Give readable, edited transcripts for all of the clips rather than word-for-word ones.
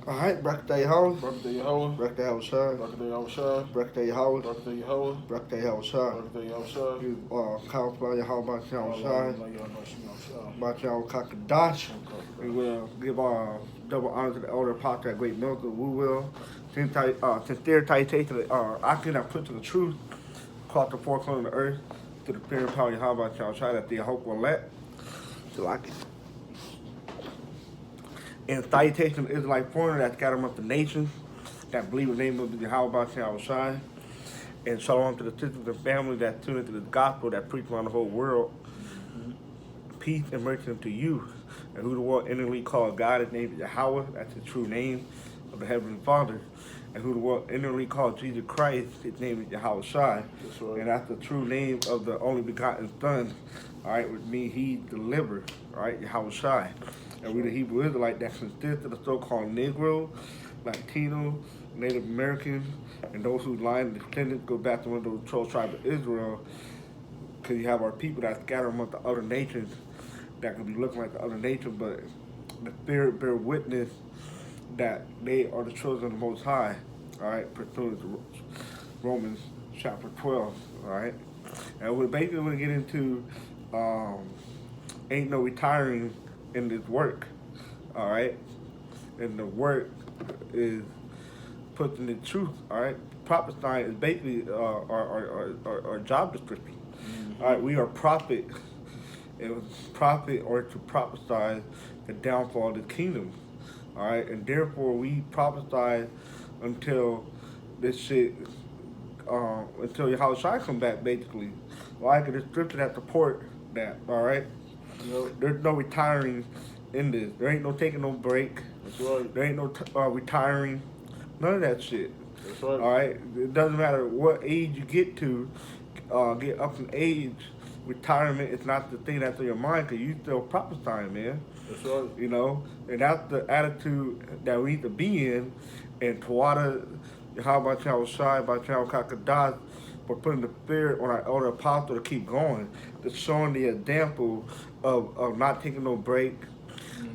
Alright, birthday Howard. Birthday Yahweh. Birthday Howard Shine. Birthday Yahweh. Birthday Howard. Birthday Yahweh. Birthday Howard Shine. Birthday Yahweh. You camouflage how about Howard Shine. About y'all Kakadash. We will give our double honor to the elder apostle, that great miracle. We will sincere citation I cannot put to the truth across the four corners of the earth to the fear and power of Yahweh shall shine that the hope will let. So I can. And salutation to Israelite foreigner that scattered amongst the nations that believe in the name of Yahweh shall shine. And shalom to the sisters and families that tune into this gospel that preach around the whole world. Peace and mercy unto you. And who the world innately called God, his name is Yahweh, that's the true name of the Heavenly Father. And who the world innately called Jesus Christ, his name is Yahweh Shai. Right. And that's the true name of the only begotten Son. All right, which means he delivered, all right, Yahweh Shai. And we the Hebrew Israelite that consists of the so-called Negro, Latino, Native Americans, and those whose line descendants go back to one of those 12 tribes of Israel. Because you have our people that scatter among the other nations that could be looking like the other nations, but the Spirit bear witness that they are the children of the Most High, all right, pursuant to Romans chapter 12, all right? And we're basically going to get into ain't no retiring in this work, all right? And the work is putting the truth, all right? Prophesying is basically our job description. Mm-hmm. All right, we are prophet. It was prophet or to prophesy the downfall of the kingdom, all right? And therefore, we prophesy until this shit, until Yahweh Shai come back, basically. Like the scripture that support that, all right? Yep. There's no retiring in this. There ain't no taking no break. That's right. There ain't no retiring. None of that shit. That's right. All right? It doesn't matter what age you get to, get up in age. Retirement is not the thing that's in your mind because you still prophesying, man. That's right. You know? And that's the attitude that we need to be in. And Tawada, how about y'all Shai, about y'all Kakadas, for putting the spirit on our elder apostle to keep going, to showing the example of not taking no break,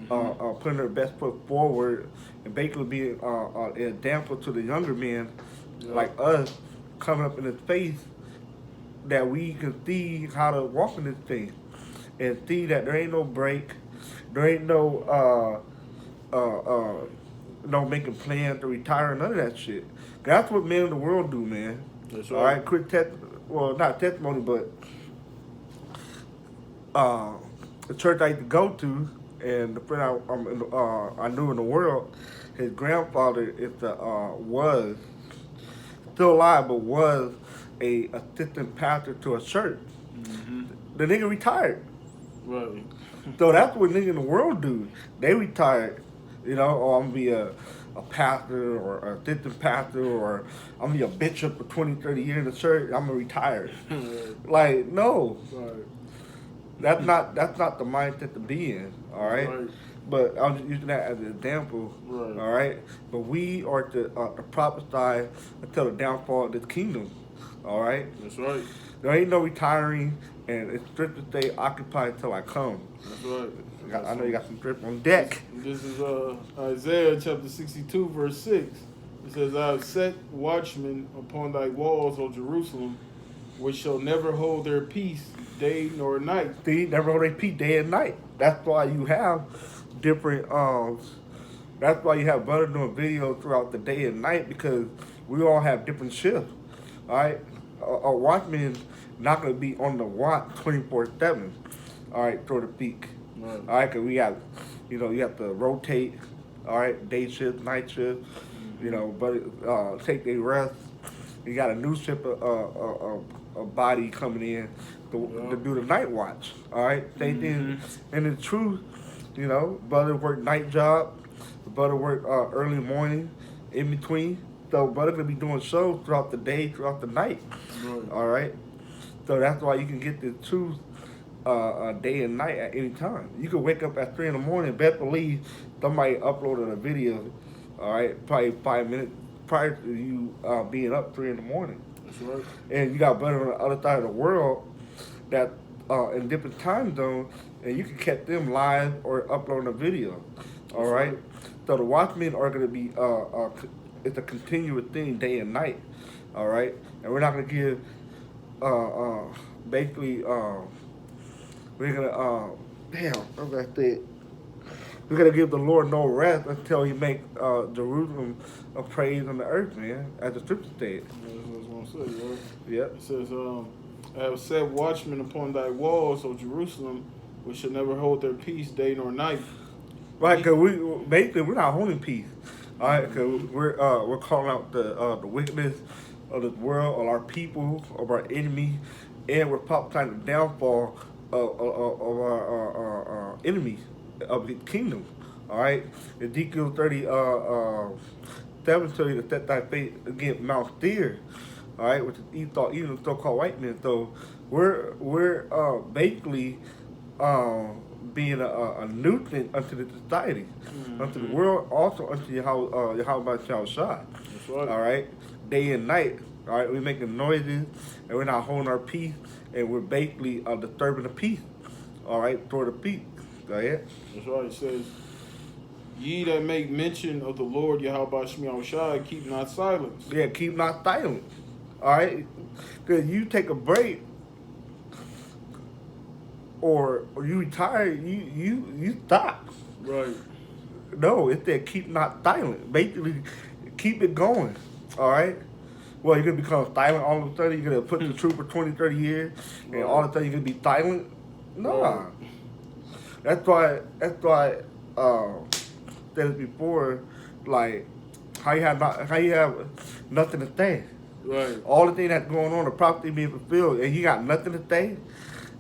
putting their best foot forward, and basically being an example to the younger men like us coming up in his face, that we can see how to walk in this thing and see that there ain't no break, there ain't no no making plans to retire, none of that shit. That's what men in the world do, man. That's right. All right, quick well, not testimony, but the church I used to go to, and the friend I knew in the world, his grandfather was still alive, but was a assistant pastor to a church. Mm-hmm. The nigga retired. Right. So that's what niggas in the world do. They retired. You know, or I'm going to be a pastor or an assistant pastor, or I'm going to be a bishop for 20, 30 years in the church. I'm going to retire. Like, no. Right. That's not the mindset to be in, all right? But I'm just using that as an example, right. All right? But we are to prophesy until the downfall of this kingdom, all right? That's right. There ain't no retiring, and it's strict to stay occupied until I come. That's right. I know you got some drip on deck. This is Isaiah chapter 62, verse 6. It says, I have set watchmen upon thy walls, O Jerusalem, which shall never hold their peace day nor night. See, never hold their peace day and night. That's why you have different, that's why you have brothers doing videos throughout the day and night, because we all have different shifts, all right? A watchman not going to be on the watch 24/7, all right, so to speak. Right. All right, because we have, you know, you have to rotate, all right, day shift, night shift, you know, but take their rest. You got a new shift of body coming in to do the night watch, all right? Same thing, and the truth, you know, brother work night job, brother work early morning, in between. So brother gonna be doing shows throughout the day, throughout the night, all right? So that's why you can get the truth day and night at any time. You could wake up at 3 in the morning, best believe somebody uploaded a video, all right, probably 5 minutes prior to you being up 3 in the morning. That's right. And you got brothers on the other side of the world that in different time zones, and you can catch them live or uploading a video. All right. So the watchmen are going to be it's a continuous thing day and night. All right, and we're not going to give basically we're gonna damn I'm gonna say we're gonna give the Lord no rest until He make Jerusalem a praise on the earth, man. As the scripture said. That's what I was gonna say, right? Yep. It says, I have set watchmen upon thy walls, O Jerusalem, which shall never hold their peace day nor night. Right, because we're not holding peace. All right, because we're calling out the wickedness of this world, of our people, of our enemy, and we're prophesying the downfall of our enemies of the kingdom. All right, Ezekiel 7 tell you to set thy face against Mount Seir. All right, which is Esau, even the so-called white men. So we're basically being a nuisance unto the society, unto the world, also unto Yahweh Shah. That's right. All right, day and night. All right, we're making noises and we're not holding our peace, and we're basically disturbing the peace. All right, toward the peace. Go ahead. That's right. It says, ye that make mention of the Lord Yahweh Shai, keep not silence. Yeah, keep not silent. All right, because you take a break or you retire, you stop. Right. No, it said keep not silent. Basically, keep it going. All right. Well, you're gonna become silent all of a sudden. You're gonna put the truth for 20, 30 years, and all of a sudden you're gonna be silent. Nah. Right. That's why. Said it before, like how you have nothing to say. Right. All the things that's going on, the prophecy being fulfilled, and you got nothing to say.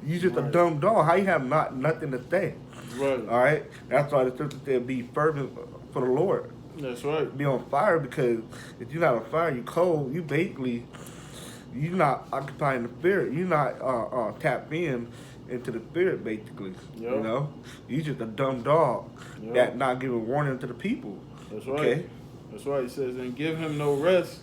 You just a dumb dog. How you have nothing to say? Right. All right. That's why the scripture said, "Be fervent for the Lord." That's right. Be on fire, because if you're not on fire, you cold. You basically you're not occupying the spirit. You're not tapped into the spirit, basically. Yep. You know, you just a dumb dog Yep. that not giving warning to the people. That's right. Okay? That's right. It says, and give him no rest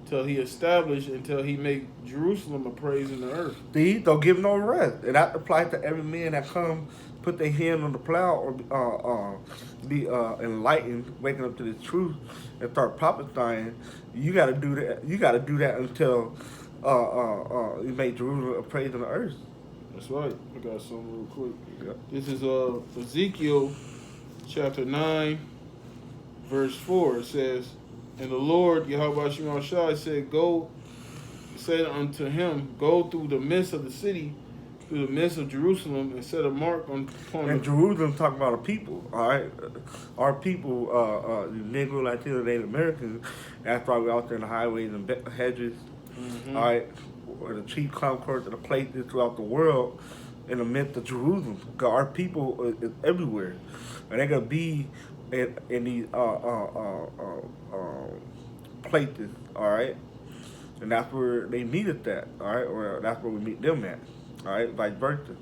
till he establish, until he make Jerusalem a praise in the earth. See, don't give no rest, and that applies to every man that come put their hand on the plow or be enlightened, waking up to the truth, and start prophesying. You got to do that. You got to do that until you make Jerusalem a praise in the earth. That's right. I got something real quick. Yep. This is Ezekiel chapter 9, verse 4. It says, and the Lord Yahweh Shai said unto him, go through the midst of the city, through the midst of Jerusalem, and set a mark upon And Jerusalem talking about our people, all right? Our people, Negro, Latino, Native Americans. That's why we're out there in the highways and hedges, all right? Or the chief concourse of the places throughout the world in the midst of Jerusalem. Because our people is everywhere. And they're going to be in these places, all right? And that's where they meet us at, all right? Or that's where we meet them at, all right? Vice versa.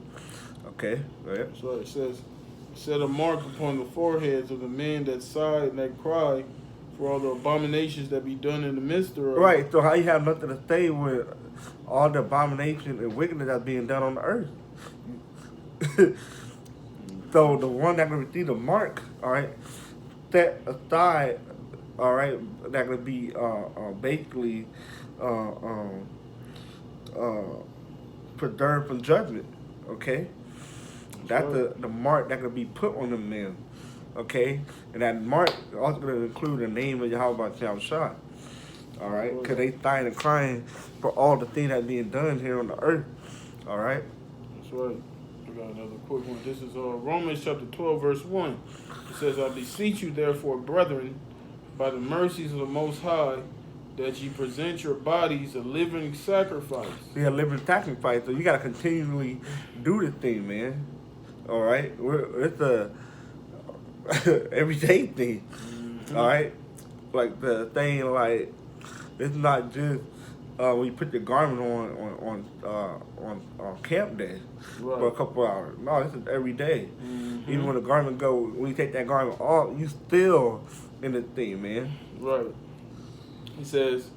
Okay, go ahead. That's right. It says, set a mark upon the foreheads of the men that sigh and that cry for all the abominations that be done in the midst thereof. Right, so how you have nothing to say with all the abomination and wickedness that's being done on the earth? So the one that gonna receive the mark, all right, set aside, all right, that gonna be basically preserved from judgment. Okay, that's the mark that gonna be put on them men. Okay, and that mark also gonna include the name of Yahweh Shah. All right, because they sighing and crying for all the things that's being done here on the earth. All right. That's right. I got another quick one. This is Romans chapter 12, verse 1. It says, I beseech you, therefore, brethren, by the mercies of the Most High, that ye present your bodies a living sacrifice. Yeah, living sacrifice. So you gotta continually do this thing, man. All right, it's a everyday thing. Mm-hmm. All right, like the thing, like it's not just when you put your garment on camp day for a couple hours. No, this is every day. Mm-hmm. Even when the garment when you take that garment off, you still in the thing, man. Right. He says,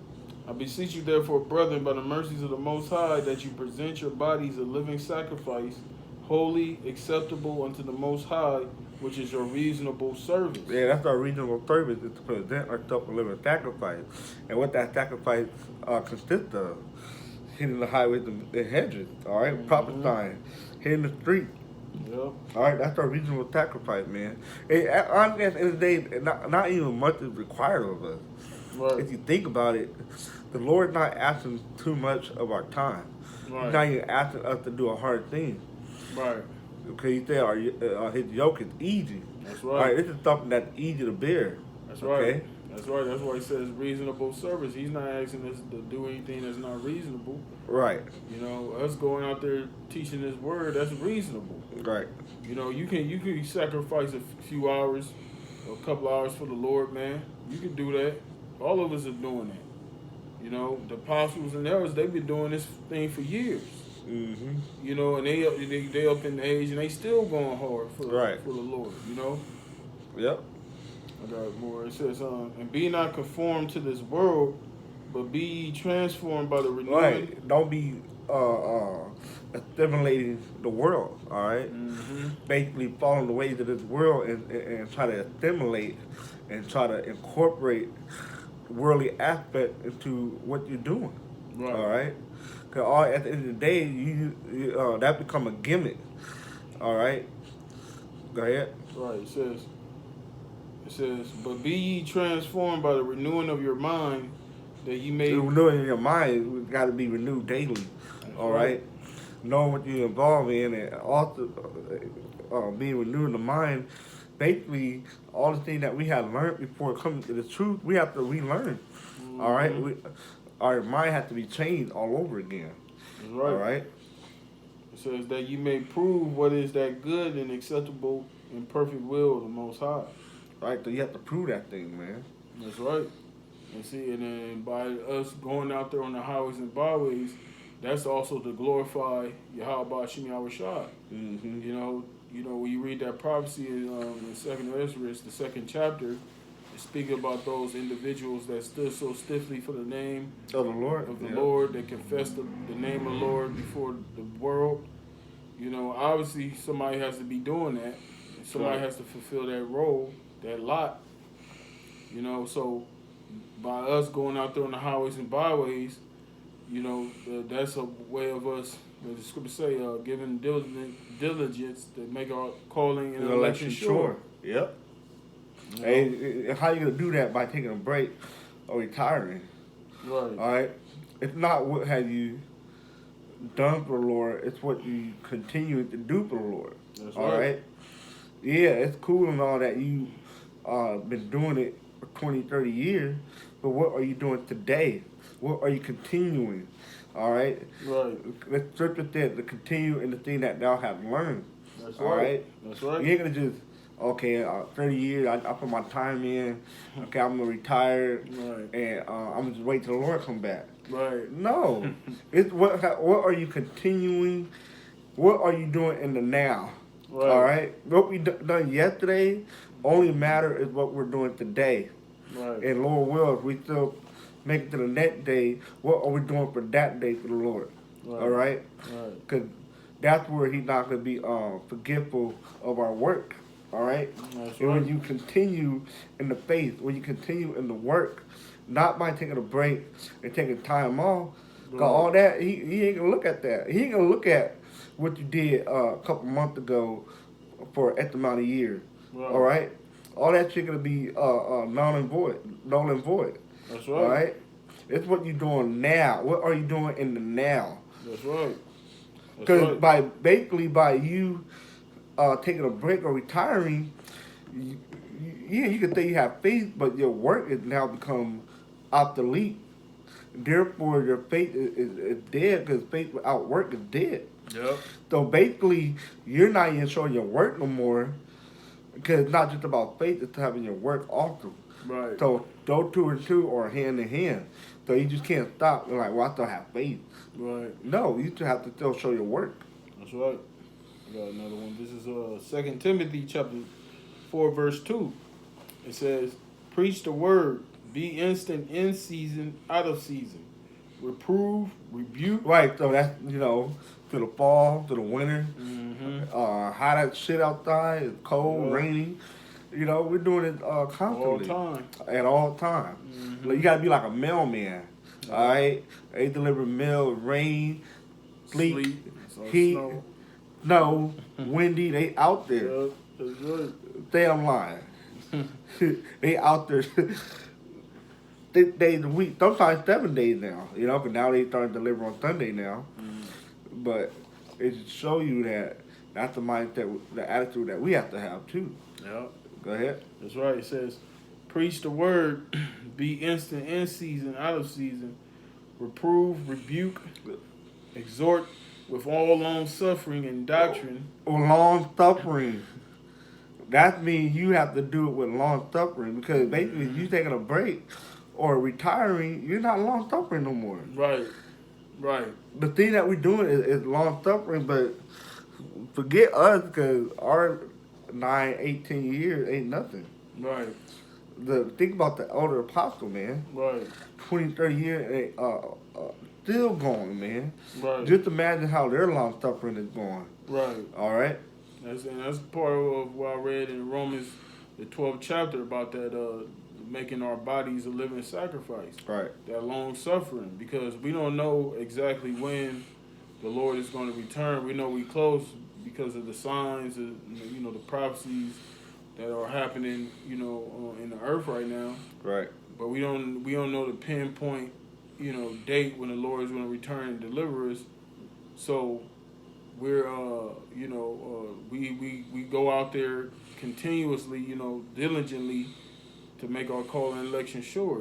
I beseech you, therefore, brethren, by the mercies of the Most High, that you present your bodies a living sacrifice, holy, acceptable unto the Most High, which is your reasonable service. Yeah, that's our reasonable service is to present ourselves a living sacrifice. And what that sacrifice consists of, hitting the highways and hedges, all right? Mm-hmm. Prophesying, hitting the street. Yep. All right, that's our reasonable sacrifice, man. And honestly, at the end of the day, not even much is required of us. Right. If you think about it, the Lord's not asking too much of our time. Right. He's not even asking us to do a hard thing. Right. Okay, he said his yoke is easy. That's All right. right, this is something that's easy to bear. That's okay? right. That's right. That's why he says reasonable service. He's not asking us to do anything that's not reasonable. Right. You know, us going out there teaching His word, that's reasonable. Right. You know, you can sacrifice a few hours, a couple hours for the Lord, man. You can do that. All of us are doing that. You know, the apostles and others, they've been doing this thing for years. Mm-hmm. You know, and they up in age and they still going hard for the Lord. You know. Yep. I got more. It says, and be not conformed to this world, but be ye transformed by the renewing. Right. Don't be stimulating the world. All right? Mm-hmm. Basically, following the ways of this world and try to assimilate and try to incorporate worldly aspect into what you're doing. Right. All right. Because at the end of the day, you that become a gimmick. All right. Go ahead. Right. It says, but be ye transformed by the renewing of your mind, that ye may. The renewing your mind, we've got to be renewed daily. All right. Knowing what you're involved in, and also being renewed in the mind. Basically, all the things that we have learned before coming to the truth, we have to relearn. Mm-hmm. All right. Our mind has to be changed all over again. That's right. All right. It says that you may prove what is that good and acceptable and perfect will of the Most High. Right, so you have to prove that thing, man. That's right. And see, and then by us going out there on the highways and byways, that's also to glorify Yahweh Shem Yahushua. Mm-hmm. You know, when you read that prophecy in 2nd Ezra, the 2nd chapter, it's speaking about those individuals that stood so stiffly for the name of the Lord. Lord, that confessed the name of the Lord before the world. You know, obviously somebody has to be doing that. Somebody has to fulfill that role, that lot. You know, so by us going out there on the highways and byways, you know, that's a way of us, as the scripture say, giving diligence to make our calling and election sure. Yep. You know? And how you gonna do that? By taking a break or retiring. Right. All right. It's not what have you done for the Lord. It's what you continue to do for the Lord. That's all right. Yeah, it's cool and all that you been doing it for 20, 30 years, but what are you doing today? What are you continuing? All right. Right. The scripture said to continue in the thing that thou have learned. That's all right. That's right. You ain't gonna just 30 years. I put my time in. Okay, I'm gonna retire, right. And I'm just wait till the Lord come back. Right. No, it's what are you continuing? What are you doing in the now? Right. All right. What we done yesterday only matter is what we're doing today. Right. And Lord will, if we still make it to the next day, what are we doing for that day for the Lord? Right. All right. Right. Because that's where He's not gonna be forgetful of our work. All right. That's and right. when you continue in the faith, when you continue in the work, not by taking a break and taking time off, right. 'cause all that he ain't gonna look at that. He ain't gonna look at what you did a couple months ago for X amount of years. Right. All right. All that shit gonna be null and void. That's right. All right. It's what you doing now. What are you doing in the now? That's right. Because by you taking a break or retiring, you can say you have faith, but your work is now become obsolete. Therefore, your faith is dead because faith without work is dead. Yep. So basically, you're not even showing your work no more because it's not just about faith, it's having your work also. Right. So those two and two are hand in hand. So you just can't stop and like, well, I still have faith. Right. No, you still have to still show your work. That's right. I got another one. This is 2 Timothy chapter 4, verse 2. It says, preach the word, be instant in season, out of season. reprove, rebuke. Right, so that's, to the fall, to the winter, Mm-hmm. hot as shit outside, it's cold, Yeah. rainy. We're doing it All constantly, time. at all times. Like, Mm-hmm. you gotta be like a mailman, all Yeah. right? They deliver mail, rain, sleet, Sleet. So heat, snow. snow, windy. They out there. Yeah, that's right. Damn lying. They out there. Days a week, sometimes 7 days now. But now they start delivering on Sunday now. But it should show you that that's the mindset, the attitude that we have to have too. Yeah, Go ahead. that's right. It says, preach the word, be instant in season, out of season, reprove, rebuke, exhort with all long suffering and doctrine. Or long suffering. That means you have to do it with long suffering, because basically if you taking a break or retiring, you're not long suffering no more. Right, right. The thing that we're doing is long suffering, but forget us, because our 18 years ain't nothing. Right, Think about the elder apostle, man. right, 20, 30 years, still going, man. right, Just imagine how their long suffering is going. right. All right? That's part of what I read in Romans, the 12th chapter, about that making our bodies a living sacrifice. Right. That long suffering, because we don't know exactly when the Lord is going to return. We know we close because of the signs, the prophecies that are happening, in the earth right now. Right. But we don't know the pinpoint, date when the Lord is going to return and deliver us. So we're we go out there continuously, diligently, to make our call and election sure,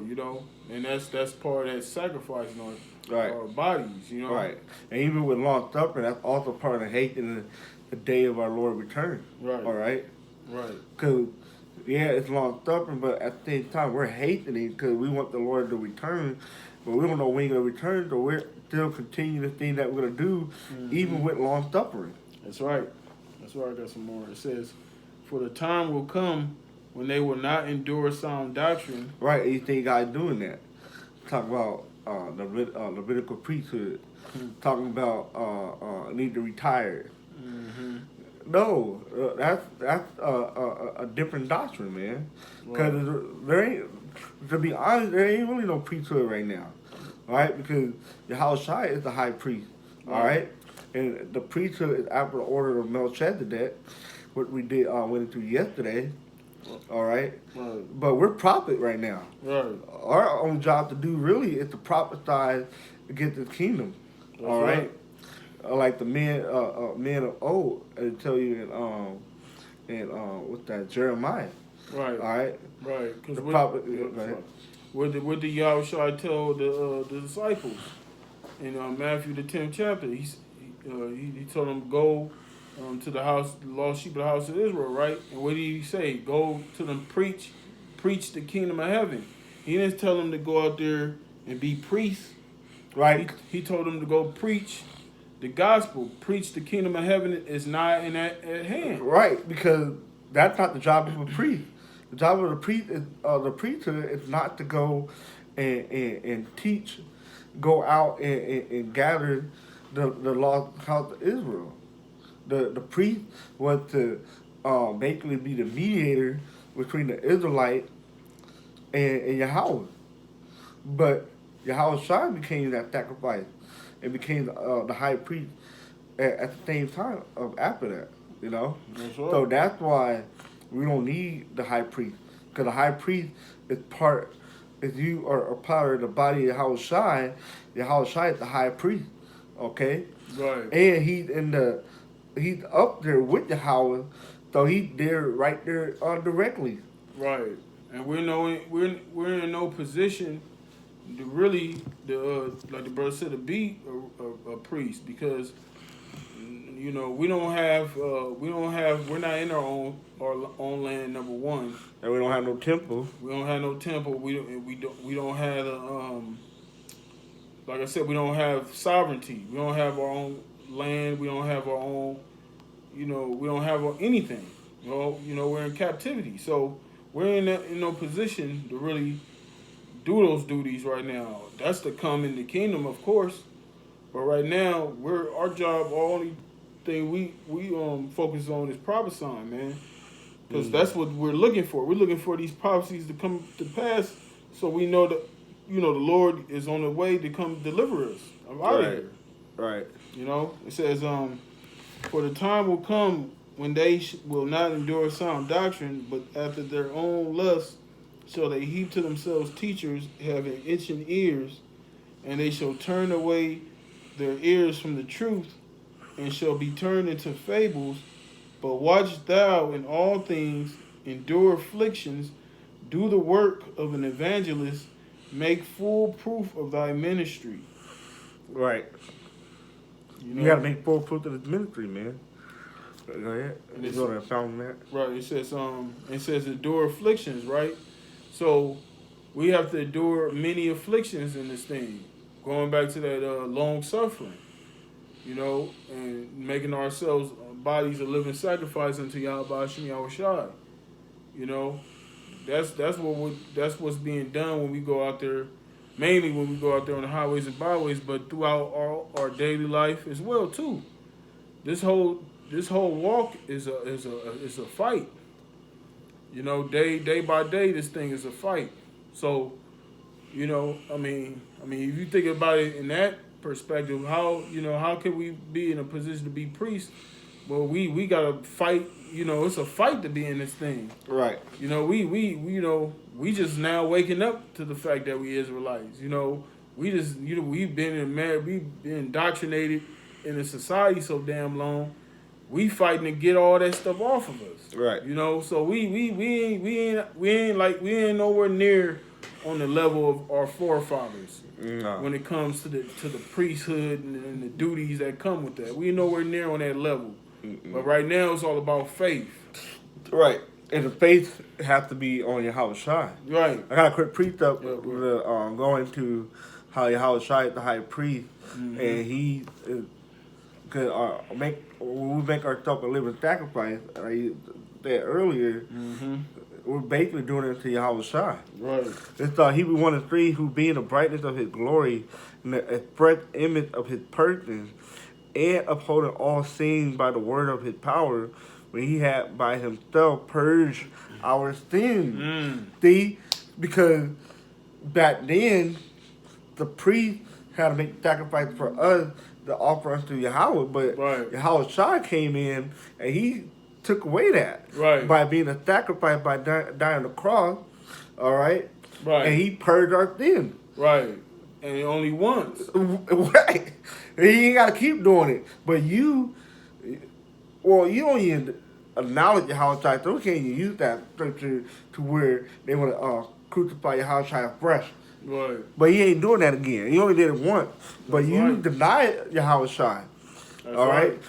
and that's part of that sacrificing our bodies, Right. And even with long suffering, that's also part of hating the day of our Lord return. Right. All right? Right. Because, yeah, it's long suffering, but at the same time, we're hating it because we want the Lord to return, but we don't know when He's going to return, so we're still continuing the thing that we're going to do, even with long suffering. That's right. That's right. I got some more. It says, for the time will come when they will not endure sound doctrine. Right, and you think God doing that. Talk about the Levitical priesthood. Talking about need to retire. Mm-hmm. No, that's a different doctrine, man. Because there ain't, to be honest, there ain't really no priesthood right now, all right? Because Yahushua is the high priest, all right? And the priesthood is after the order of Melchizedek, what we did went into yesterday, all right? But we're prophet right now. Right. Our only job to do really is to prophesy to get the kingdom, That's all right? Like the men of old, I tell you in what's that, Jeremiah. Right. All right. Right. Because What did the Yahushua tell the disciples in Matthew the 10th chapter? He told them, go to the lost sheep of the house of Israel, right? And what did he say? Go to them, preach the kingdom of heaven. He didn't tell them to go out there and be priests. Right. He told them to go preach the gospel, preach the kingdom of heaven is nigh and at hand. Right, because that's not the job of a priest. The job of the priest is the preacher is not to go and teach, go out and gather the lost house of Israel. The priest was to basically be the mediator between the Israelite and Yahweh. But Yahweh became that sacrifice and became the high priest at the same time after that, That's right. So that's why we don't need the high priest, because the high priest is if you are part of the body of Yahushua, Yahushua is the high priest, okay? Right. And he's up there with Yahweh, so he's there right there directly. Right. And we're in no position to really, like the brother said, to be a priest, because we're not in our own land. Number one, And we don't have no temple. we don't have no temple. We don't have like I said, we don't have sovereignty. We don't have our own land. We don't have our own. We don't have anything. We're in captivity. So we're in no position to really do those duties right now. That's to come in the kingdom, of course. But right now, our job, only thing we focus on is prophesying, man. Because that's what we're looking for. We're looking for these prophecies to come to pass, so we know that the Lord is on the way to come deliver us out of here. Right. It says, for the time will come when they will not endure sound doctrine, but after their own lusts shall they heap to themselves teachers having itching ears, and they shall turn away their ears from the truth, and shall be turned into fables. But watch thou in all things, endure afflictions, do the work of an evangelist, make full proof of thy ministry. Right. You got to make full proof of the ministry, man. Go ahead. And it's, that. Right. It says endure afflictions, right? So we have to endure many afflictions in this thing. Going back to that long suffering, and making ourselves bodies a living sacrifice unto Yahweh Shem Yahushai. That's what's being done when we go out there. Mainly when we go out there on the highways and byways, but throughout our daily life as well too. This whole walk is a fight. Day by day, this thing is a fight. So, if you think about it in that perspective, how can we be in a position to be priests? Well, we gotta fight. It's a fight to be in this thing. Right. We just now waking up to the fact that we Israelites. We've been indoctrinated in a society so damn long. We fighting to get all that stuff off of us. Right. So we ain't nowhere near on the level of our forefathers. No. When it comes to the priesthood and the duties that come with that. We ain't nowhere near on that level. But right now it's all about faith. Right. And the faith have to be on Yahweh Shai. Right. I got a quick precept going to how Yahweh Shai is the high priest, and he could when we make ourselves a living sacrifice. I said earlier, we're basically doing it to Yahweh Shai. Right. It's Hebrews 1:3, who being the brightness of his glory and the express image of his person, and upholding all things by the word of his power, when he had by himself purged our sins. See? Because back then, the priest had to make sacrifice for us to offer unto Yahweh, but Yahweh Shai came in and he took away that by being a sacrifice, by dying on the cross, all right? Right. And he purged our sins. Right. And only once. Right. And he ain't got to keep doing it. But you don't even acknowledge Yahweh Shai, so we can't even use that scripture to where they want to crucify Yahweh Shai afresh. Right. But he ain't doing that again. He only did it once. But you denied Yahweh Shai. All right?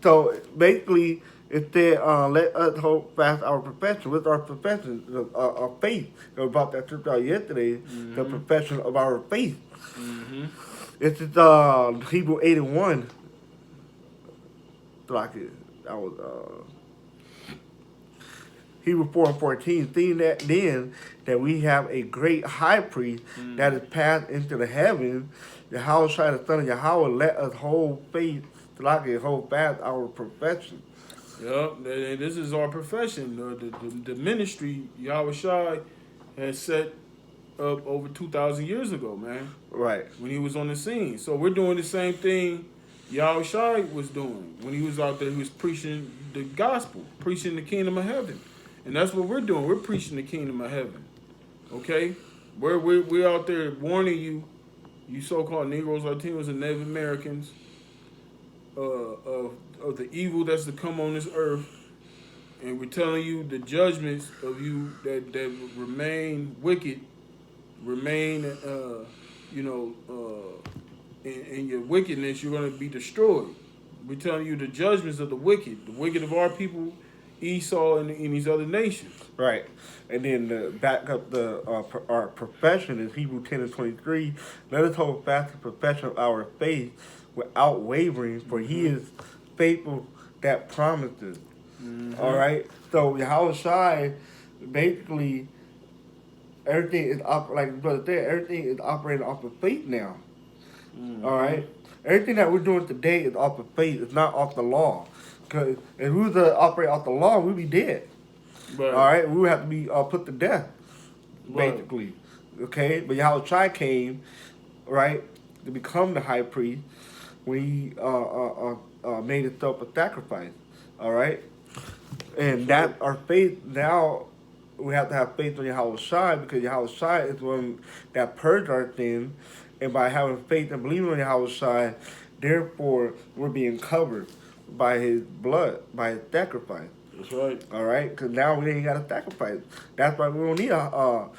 So basically, it said, let us hold fast our profession. What's our profession? Our faith. We brought that scripture out yesterday. The profession of our faith. It's Hebrew 8:1. That was Hebrew 4:14. Seeing that then that we have a great high priest that is passed into the heavens, Yahweh Shai, the Son of Yahweh, let us hold faith, hold fast our profession. Yep, this is our profession. The ministry Yahweh Shai has set up over 2,000 years ago, man. Right. When he was on the scene. So we're doing the same thing Yahweh Shai was doing. When he was out there, he was preaching the gospel, preaching the kingdom of heaven. And that's what we're doing. We're preaching the kingdom of heaven. Okay? We're out there warning you so-called Negroes, Latinos, and Native Americans of the evil that's to come on this earth. And we're telling you the judgments of you that remain wicked, remain, in your wickedness, you're going to be destroyed. We're telling you the judgments of the wicked of our people, Esau, and these other nations. Right. And then to back up our profession is Hebrews 10:23. Let us hold fast the profession of our faith without wavering, for he is faithful that promises. All right. So Yahweh Shai basically everything is like brother said, everything is operating off of faith now. Mm-hmm. All right, everything that we're doing today is off of faith. It's not off the law. Because if we was to operate off the law, we'd be dead. Right. All right, we would have to be put to death, Right. basically. Okay, but Yahweh came, right, to become the high priest when he made himself a sacrifice. All right, and that our faith now. We have to have faith on Yahweh Shai because Yahweh Shai is one that purged our sins, and by having faith and believing on Yahweh Shai, therefore we're being covered by His blood, by His sacrifice. That's right. All right, because now we ain't got a sacrifice. That's why we don't need a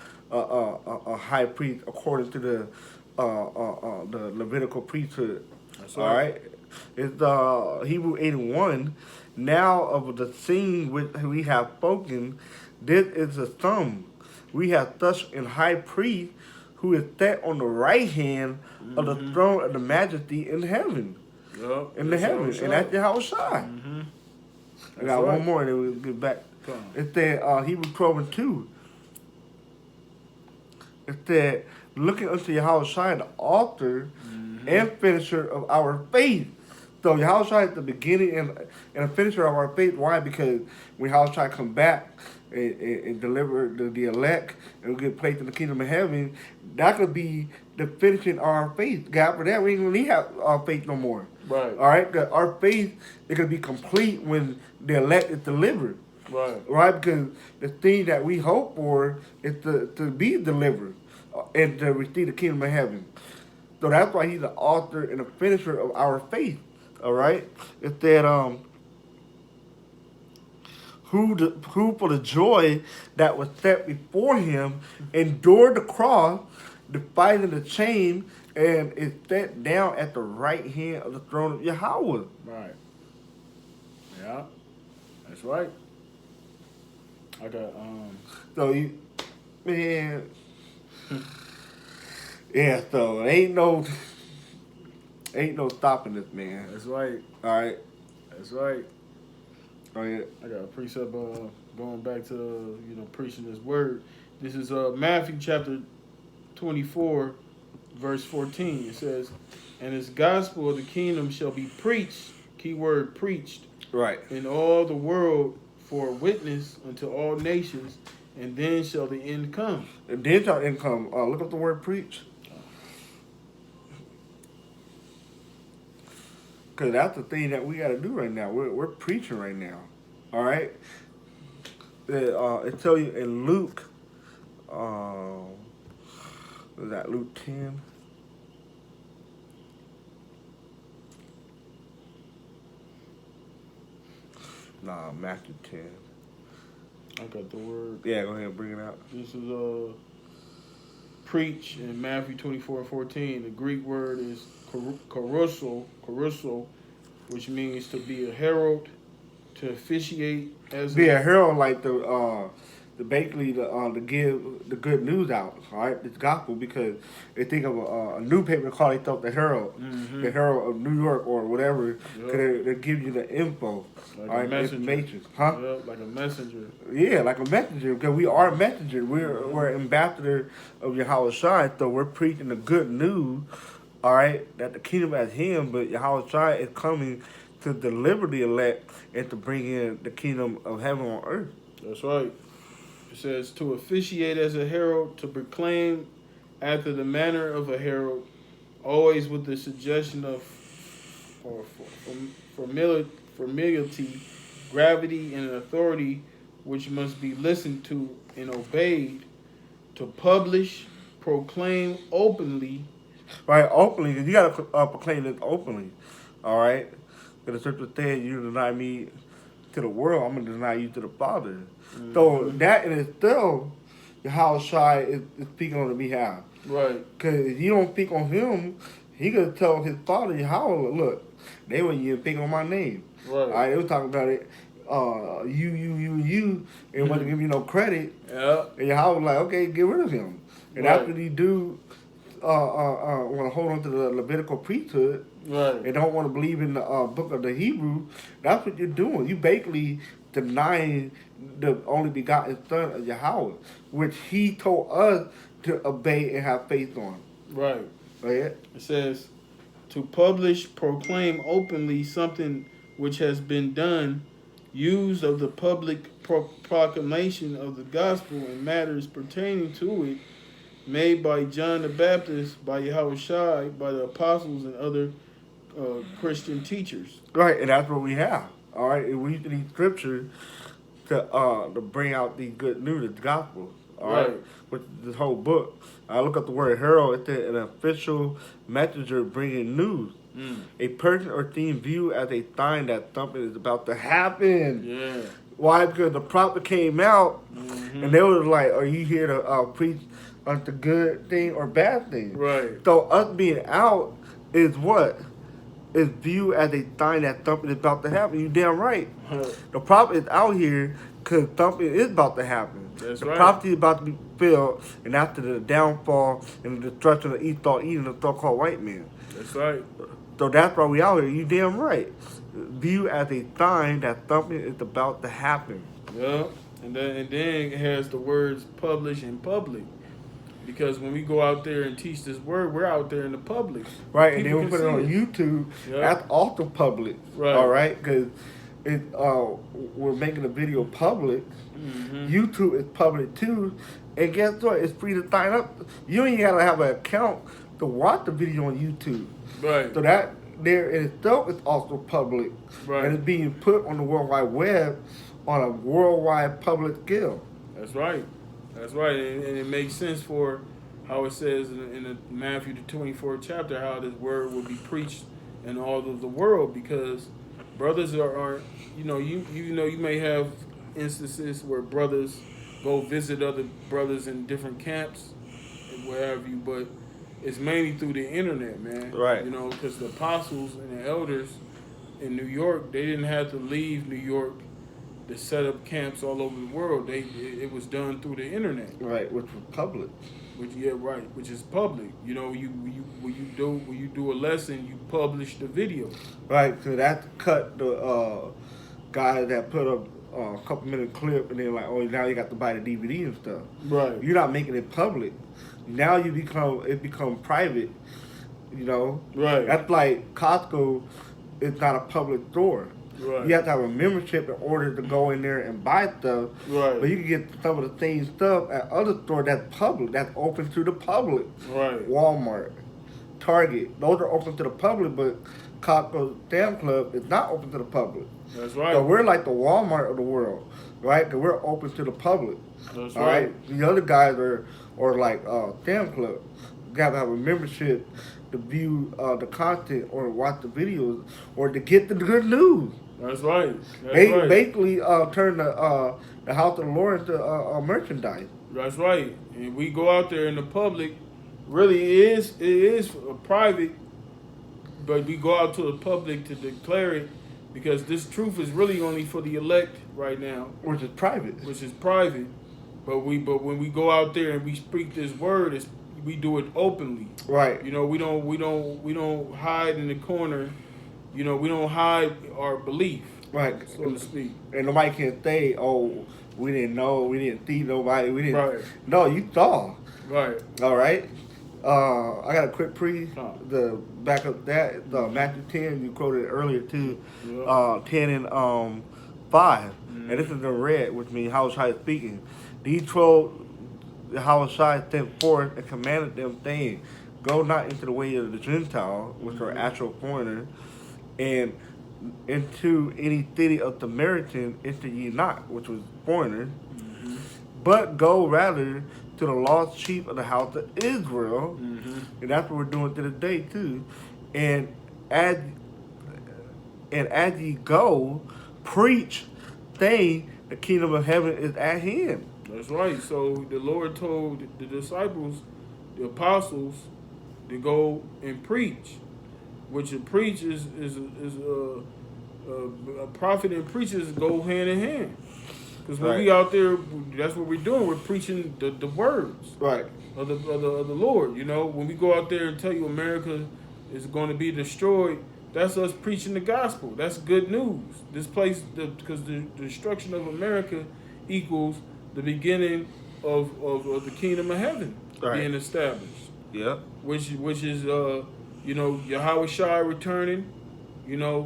high priest according to the Levitical priesthood. That's All right, it's Hebrew 81. Now of the things which we have spoken, this is the sum. We have such an high priest who is set on the right hand of the throne of the majesty in heaven. Yep. In the heavens, and that's Yahweh Shai. Mm-hmm. I got one more, and then we'll get back. It said Hebrews 12:2. It said, looking unto Yahweh Shai, the author and finisher of our faith. So Yahweh Shai is the beginning and the finisher of our faith. Why? Because when Yahweh Shai come back and deliver the elect and we get placed in the kingdom of heaven, that could be the finishing of our faith. God, for that we ain't gonna need our faith no more. Right. All right. Our faith is gonna be complete when the elect is delivered. Right. Right. Because the thing that we hope for is to be delivered and to receive the kingdom of heaven. So that's why He's the author and the finisher of our faith. All right. It said who for the joy that was set before Him endured the cross, defying the chain, and is set down at the right hand of the throne of Yahweh. Right. Yeah. That's right. I got So you, man, yeah. So ain't no stopping this, man. That's right. All right. That's right. Oh yeah. I got a precept going back to preaching this word. This is Matthew chapter 24, verse 14. It says, "And this gospel of the kingdom shall be preached," keyword preached, Right. "in all the world for a witness unto all nations, and then shall the end come." And then shall end come. Look up the word preach. Because that's the thing that we got to do right now. We're preaching right now. All right? It tell you in Luke, what is that, Luke 10? Nah, Matthew 10. I got the word. Yeah, go ahead and bring it out. This is preach in Matthew 24:14. The Greek word is carousal, which means to be a herald, to officiate as Be a herald, like basically to give the good news out, all right? This gospel, because they think of a newspaper call themselves the Herald, the Herald of New York or whatever, because they give you the info, like all right, a messenger. information, huh? Yep, like a messenger. Yeah, like a messenger, because we are a messenger. We're ambassador of Yahweh Shai, so we're preaching the good news, all right, that the kingdom has Him, but Yahweh Shai is coming to deliver the elect and to bring in the kingdom of heaven on earth. That's right. It says to officiate as a herald, to proclaim after the manner of a herald, always with the suggestion of familiarity, gravity, and an authority which must be listened to and obeyed, to publish, proclaim openly. Right, openly, because you got to proclaim this openly, all right? Because the scripture said, you deny me to the world, I'm going to deny you to the Father. So that in itself, Yahweh Shai is speaking on the behalf. Right. Because if you don't speak on Him, He could tell His Father, Yahweh, look, they wouldn't even speak on my name. Right. All right, they was talking about it, you, and wasn't give you no credit. Yeah. And Yahweh was like, okay, get rid of him. And Right. after these dudes want to hold on to the Levitical priesthood, Right. and don't want to believe in the book of the Hebrew, that's what you're doing. You basically denying the only begotten Son of Yahweh, which He told us to obey and have faith on. Right. Right? It says, to publish, proclaim openly something which has been done, use of the public proclamation of the gospel and matters pertaining to it, made by John the Baptist, by Yahushua, by the apostles and other Christian teachers. Right, and that's what we have. All right, and we need scripture to bring out the good news, the gospel. All right, with this whole book. I look up the word herald. It's an official messenger bringing news. A person or thing viewed as a sign that something is about to happen. Yeah. Why? Because the prophet came out, and they was like, "Are you here to preach unto good thing or bad thing?" Right. So us being out is what? Is viewed as a sign that something is about to happen. You damn right. The prophet is out here because something is about to happen. That's the right. prophecy is about to be fulfilled, and after the downfall and the destruction of Esau, Edom, the so-called white man. That's right. So that's why we out here. You damn right. Viewed as a sign that something is about to happen. Yeah. And then it has the words publish and public. Because when we go out there and teach this word, we're out there in the public. Right, People and then we put it on YouTube. Yep. That's also public. Right. All right, because we're making the video public. YouTube is public too. And guess what? It's free to sign up. You don't even got to have an account to watch the video on YouTube. Right. So that there in itself is also public. Right. And it's being put on the World Wide Web on a worldwide public scale. That's right. That's right. And it makes sense for how it says in the Matthew the 24th chapter how this word will be preached in all of the world, because brothers are you know you may have instances where brothers go visit other brothers in different camps and wherever you, but it's mainly through the internet, man. Right. You know, because the apostles and the elders in New York, they didn't have to leave New York to set up camps all over the world. It was done through the internet. Right, which was public. Which is public. You know, when you do a lesson, you publish the video. Right, so that cut the guy that put up a couple minute clip, and then like, oh, now you got to buy the DVD and stuff. Right. You're not making it public. Now it become private. You know. Right. That's like Costco. It's not a public store. Right. You have to have a membership in order to go in there and buy stuff. Right. But you can get some of the same stuff at other stores that's public, that's open to the public. Right. Walmart, Target, those are open to the public, but Costco Damn Club is not open to the public. That's right. So we're like the Walmart of the world, right? Because we're open to the public. That's all right. The other guys are like Damn Club. You got to have a membership to view the content or watch the videos or to get the good news. That's right. They basically turn the house of the Lord into merchandise. That's right. And we go out there in the public. Really, it is private, but we go out to the public to declare it, because this truth is really only for the elect right now, Which is private. But when we go out there and we speak this word, we do it openly. Right. You know, we don't hide in the corner. You know, we don't hide our belief, Right. so to speak. And nobody can say, oh, we didn't know, we didn't see nobody, we didn't. Right. No, you saw. Right. All right. I got a quick the back up that Matthew 10 you quoted earlier too, 10 and 5, and this is in red, which means Yahushua is speaking. These 12 Yahushua sent forth and commanded them, saying, "Go not into the way of the Gentile, which are actual foreigners, and into any city of Samaritan enter ye not," which was foreigners, but go rather to the lost sheep of the house of Israel, and that's what we're doing to this day too. And as ye go, preach, saying, the kingdom of heaven is at hand. That's right. So the Lord told the disciples, the apostles, to go and preach, which a preach is a prophet and preachers go hand in hand. Because when we out there, that's what we're doing. We're preaching the words of the Lord. You know, when we go out there and tell you America is going to be destroyed, That's us preaching the gospel. That's good news. This place, because the destruction of America equals the beginning of the kingdom of heaven being established. Yep. Which is Yahweh Shai returning,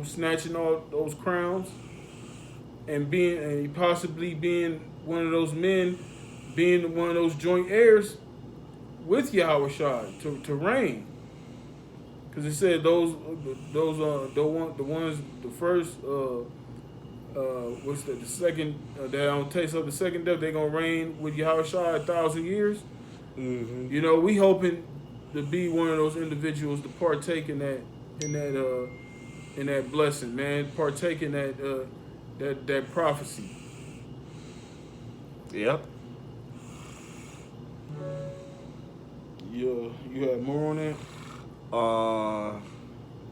snatching all those crowns, and possibly being one of those men, being one of those joint heirs with Yahweh Shai to reign. Because it said the first what's that? The second that don't taste of the second death, they're gonna reign with Yahweh Shai 1,000 years. Mm-hmm. We hoping to be one of those individuals to partake in that blessing, man. Partake in that prophecy. Yep. Yeah, you had more on that? I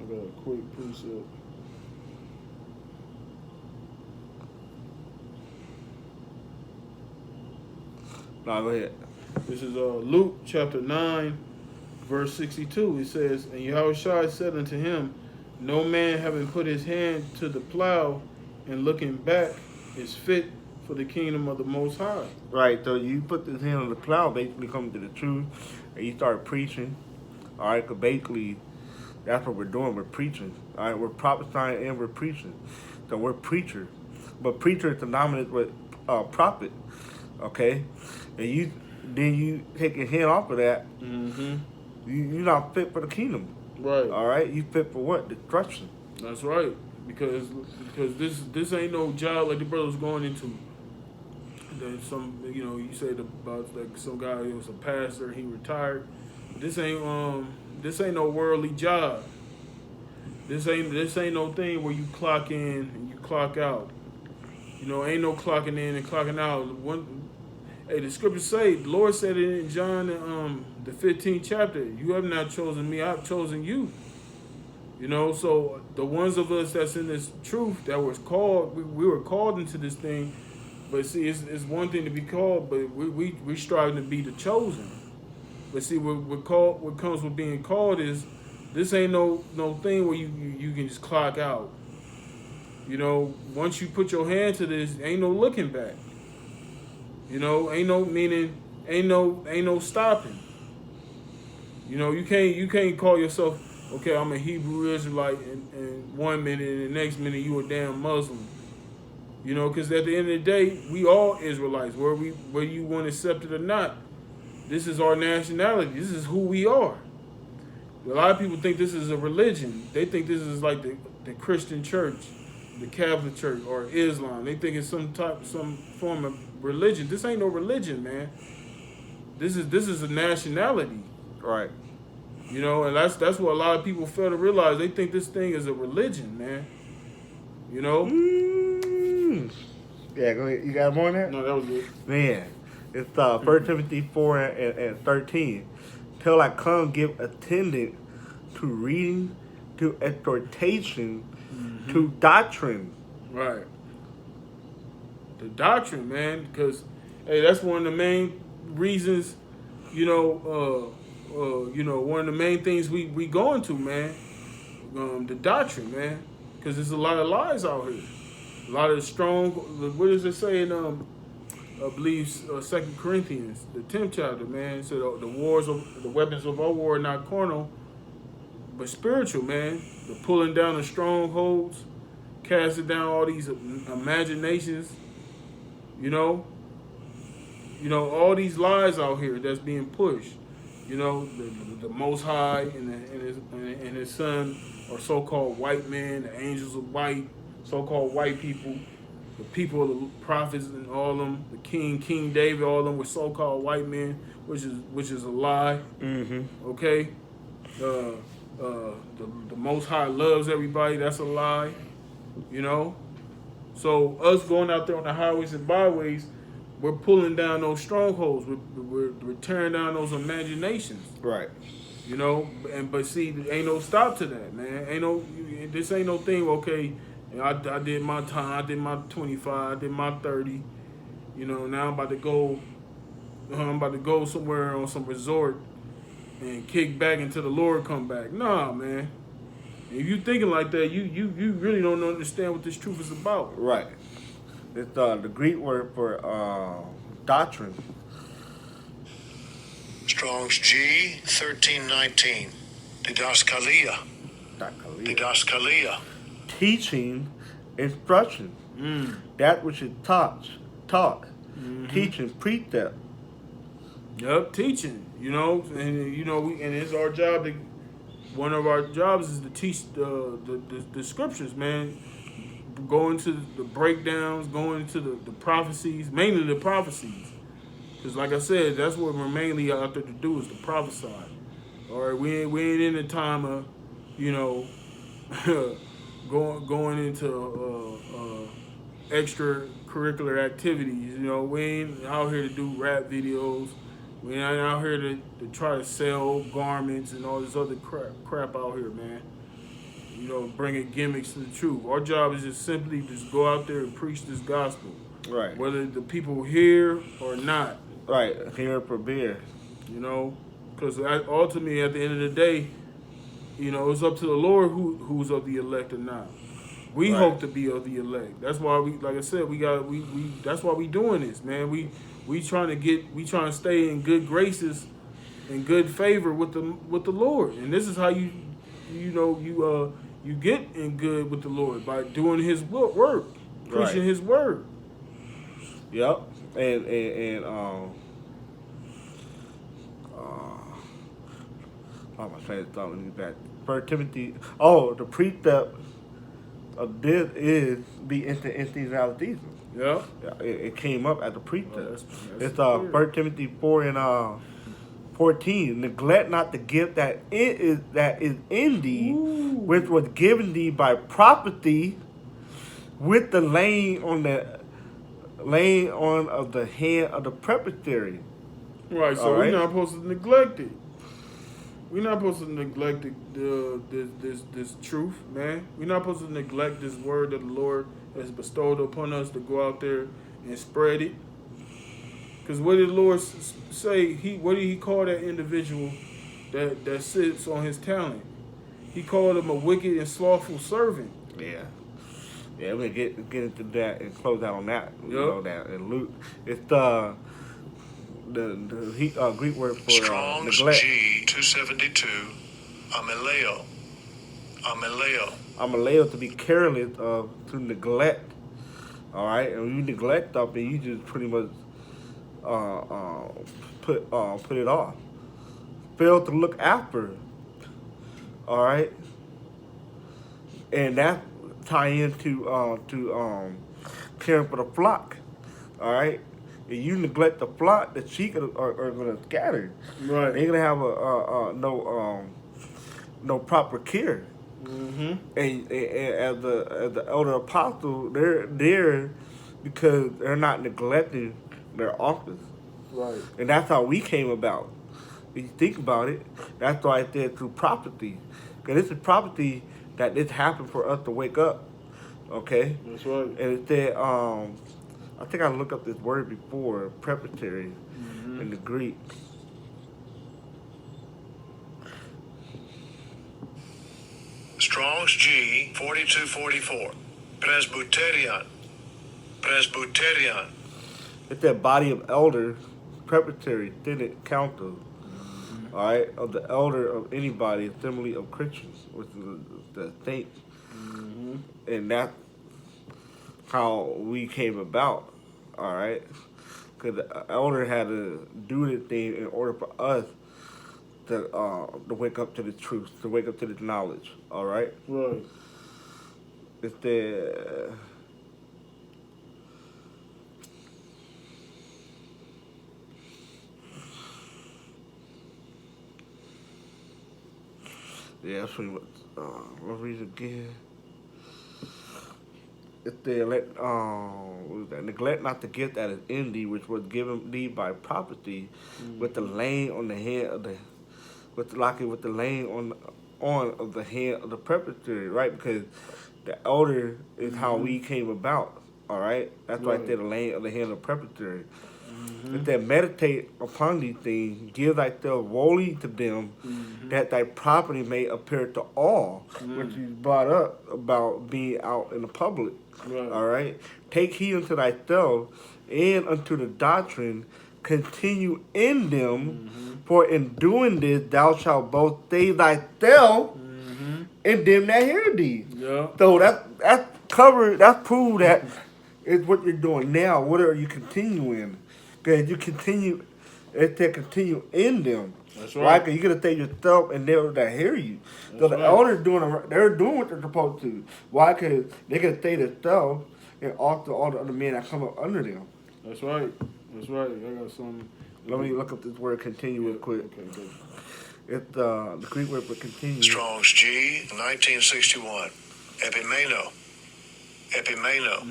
got a quick precept. No, go ahead. This is Luke chapter 9, verse 62. It says, "And Yahushua said unto him, No man having put his hand to the plow and looking back is fit for the kingdom of the Most High." Right, so you put this hand on the plow, basically come to the truth, and you start preaching. All right, because basically that's what we're doing. We're preaching. All right, we're prophesying and we're preaching. So we're preachers. But preacher is synonymous with prophet. Okay? And you take your hand off of that, Mm-hmm. you're not fit for the kingdom. Right. All right? You fit for what? Destruction. That's right. Because this ain't no job like the brother was going into. That you said about like some guy who was a pastor, he retired. This ain't no worldly job. This ain't no thing where you clock in and you clock out. Ain't no clocking in and clocking out. The scriptures say, the Lord said it in John the 15th chapter, "You have not chosen me, I've chosen you." So the ones of us that's in this truth that was called, we were called into this thing. But see, it's one thing to be called, but we striving to be the chosen. But see, what comes with being called is this ain't no thing where you can just clock out. Once you put your hand to this, ain't no looking back. Ain't no stopping. You can't call yourself, okay, I'm a Hebrew Israelite, and 1 minute and the next minute you a damn Muslim. Because at the end of the day, we all Israelites, whether you want to accept it or not. This is our nationality. This is who we are. A lot of people think this is a religion. They think this is like the Christian church, the Catholic church, or Islam. They think it's some form of religion. This ain't no religion, man. This is a nationality. Right. And that's what a lot of people fail to realize. They think this thing is a religion, man. Yeah, go ahead. You got more on that? No, that was it. Man, it's 1 Timothy 4 and 13. Till I come, give attendance to reading, to exhortation, to doctrine. Right. The doctrine, man, because that's one of the main reasons. One of the main things we going to, man. The doctrine, man, because there's a lot of lies out here. A lot of strong. What does it say in I believe 2 Corinthians, the 10th chapter, man? It said the weapons of our war are not carnal, but spiritual, man. The pulling down the strongholds, casting down all these imaginations. All these lies out here that's being pushed. The Most High and his Son are so-called white men, the angels of white, so-called white people, the people of the prophets and all of them, the King David, all of them were so-called white men, which is a lie. Mm-hmm. Okay, the Most High loves everybody. That's a lie. So us going out there on the highways and byways, we're pulling down those strongholds. We're tearing down those imaginations. Right. But see, ain't no stop to that, man. This ain't no thing. Okay, I did my time. I did my 25. I did my 30. Now I'm about to go. I'm about to go somewhere on some resort and kick back until the Lord come back. Nah, man. And if you thinking like that, you really don't understand what this truth is about. Right. It's the Greek word for doctrine. Strong's G 1319. Didaskalia. Dakalia. Didaskalia. Teaching, instruction. That which is taught. Teaching, precept. Yep, teaching. And it's our job to. One of our jobs is to teach the scriptures, man. Go into the breakdowns, go into the prophecies, mainly the prophecies. Because, like I said, that's what we're mainly out there to do is to prophesy. All right, we ain't in the time of, going into extracurricular activities. We ain't out here to do rap videos. We ain't out here to try to sell garments and all this other crap out here, man. Bringing gimmicks to the truth. Our job is just simply just go out there and preach this gospel. Right. Whether the people hear or not. Right. Hear for beer. Because ultimately, at the end of the day, it's up to the Lord who's of the elect or not. We hope to be of the elect. That's why like I said, that's why we doing this, man. We trying to stay in good graces and good favor with the Lord. And this is how you get in good with the Lord by doing His work, preaching His word. Yep. And I'm trying to thought me back. 1 Timothy. Oh, the precept of this is be into institutionalization. Yeah. It came up at the precept. That's It's 1 Timothy 4 and 14. Neglect not the gift that is in thee, which was given thee by prophecy, with the laying on of the hand of the presbytery. Right. So we're not supposed to neglect it. We're not supposed to neglect this truth, man. We're not supposed to neglect this word that the Lord has bestowed upon us to go out there and spread it. Because what did the Lord say? What did He call that individual that sits on His talent? He called him a wicked and slothful servant. Yeah. Yeah, we're gonna get into that and close out on that. You know that in Luke. It's the Greek word for Strong's neglect. G 272. Ameleo. Ameleo, to be careless of, to neglect. All right, and when you neglect something, you just pretty much put it off. Fail to look after. All right, and that tie into caring for the flock. All right. If you neglect the flock, the sheep are going to scatter. Right. They're going to have no proper care. Mm-hmm. And as the elder apostle, they're there because they're not neglecting their office. Right. And that's how we came about. If you think about it, that's why I said through prophecy. Because this is prophecy that this happened for us to wake up. Okay? That's right. And it said, I think I looked up this word before, preparatory, in the Greek. Strong's G 4244. Presbyterian. It's that body of elders, preparatory, Senate, council, all right, of the elder of anybody, assembly of Christians, which is the saints. And that's how we came about, all right? Because the elder had to do the thing in order for us to wake up to the truth, to wake up to the knowledge, all right? Right. It's the... Yeah, that's pretty much, what reason again? It's the neglect not the gift that is in thee, which was given thee by prophecy, with the laying on the head of the, with the laying on of the head of the presbytery, right? Because the elder is how we came about, all right? That's why I said the laying of the head of the presbytery. that meditate upon these things, give thyself wholly to them, that thy property may appear to all, which you brought up about being out in the public. Right. All right? Take heed unto thyself and unto the doctrine, continue in them, for in doing this thou shalt both save thyself and them that hear thee. Yeah. So that's covered, that's proved that is what you're doing now. What are you continuing? Because you continue, it to continue in them. That's right. Because you're gonna save yourself and they'll that hear you. So the right. elders they're doing what they're supposed to. Why? Because they can save themselves and also all the other men that come up under them. That's right. That's right. I got some. Let me look up this word continue real quick. Okay, good. It's the Greek word for continue. Strong's G 1961. Epimeno. Epimeno.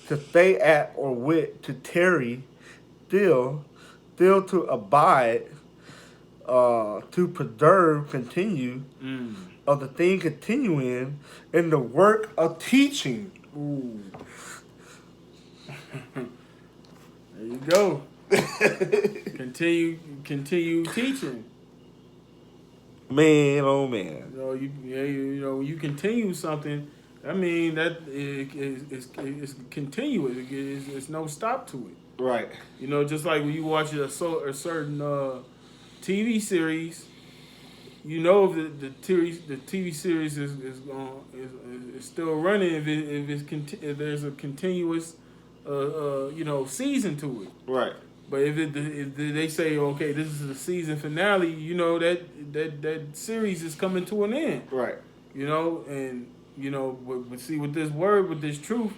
To stay at or with, to tarry, still to abide, to preserve, continue, of the thing continuing in the work of teaching. Ooh. There you go. Continue teaching. Man, oh man. You know, when you continue something, I mean that it's continuous. It's no stop to it. Right. You know, just like when you watch a certain TV series, you know if the TV series is still running if there's a continuous season to it. Right. But if they say, okay, this is the season finale, you know that series is coming to an end. Right. You know, and you know, but see with this word, with this truth,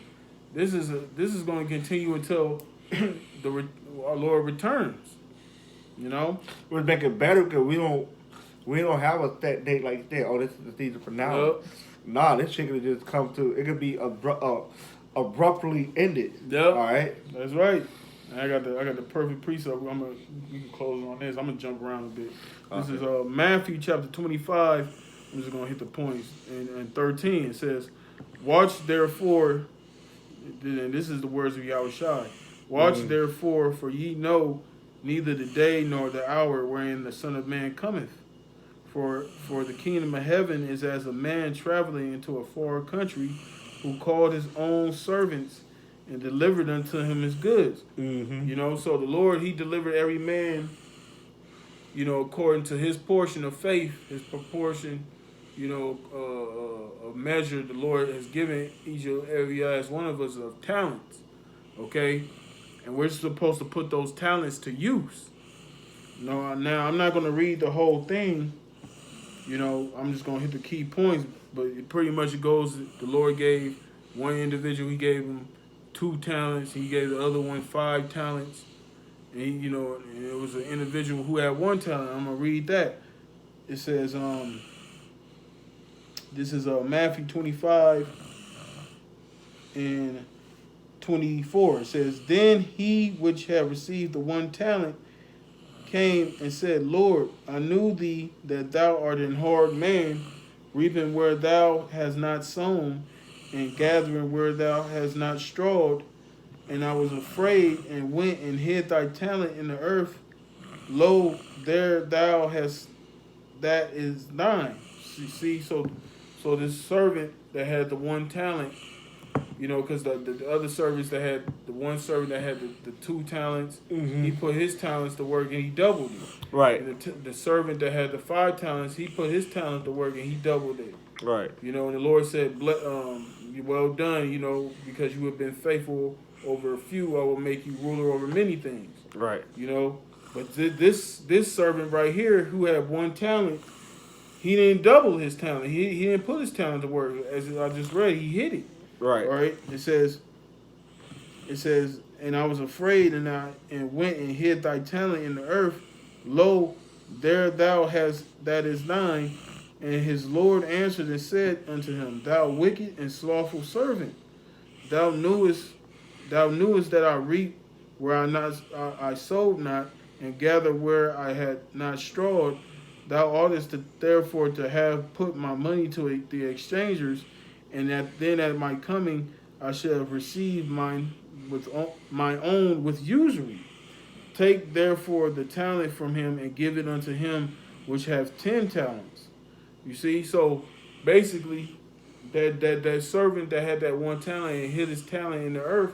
this is going to continue until our Lord returns. You know, We'll make it better because we don't have a set date like that. Oh, this is the season finale. Yep. Nah, this shit could just come to. It could be abruptly ended. Yep. All right. That's right. I got the perfect precept. We can close on this. I'm gonna jump around a bit. This is Matthew chapter 25. I'm just gonna hit the points. And 13 it says, "Watch therefore," and this is the words of Yahushua. "Watch therefore, for ye know neither the day nor the hour wherein the Son of Man cometh. For the kingdom of heaven is as a man traveling into a far country, who called his own servants and delivered unto him his goods." Mm-hmm. You know, so the Lord, he delivered every man, you know, according to his portion of faith, his proportion, you know, a measure the Lord has given every last one of us of talents, okay? And we're supposed to put those talents to use. No, now I'm not going to read the whole thing. You know, I'm just going to hit the key points, but it pretty much it goes, the Lord gave one individual, he gave him 2 talents, he gave the other one 5 talents, and he, you know, and it was an individual who had 1 talent. I'm going to read that. It says, this is Matthew 25 and 24. It says, "Then he which had received the 1 talent came and said, Lord, I knew thee that thou art an hard man, reaping where thou hast not sown, and gathering where thou hast not strawed. And I was afraid, and went and hid thy talent in the earth. Lo, there thou hast, that is thine." See, so this servant that had the 1 talent, you know, because the other servants that had, the one servant that had the 2 talents, he put his talents to work and he doubled it. Right. And the servant that had the 5 talents, he put his talent to work and he doubled it. Right. You know, and the Lord said, "Well done, you know, because you have been faithful over a few, I will make you ruler over many things." Right. You know, but this servant right here who had 1 talent, he didn't double his talent. He didn't put his talent to work. As I just read, he hid it. Right. All right. It says, "And I was afraid, and went and hid thy talent in the earth. Lo, there thou hast, that is thine. And his Lord answered and said unto him, Thou wicked and slothful servant, thou knewest that I reap where I sowed not, and gather where I had not strawed. Thou oughtest therefore to have put my money to the exchangers, and then at my coming I shall have received mine with my own with usury. Take therefore the talent from him and give it unto him which hath 10 talents. You see, so basically, that servant that had that one talent and hid his talent in the earth,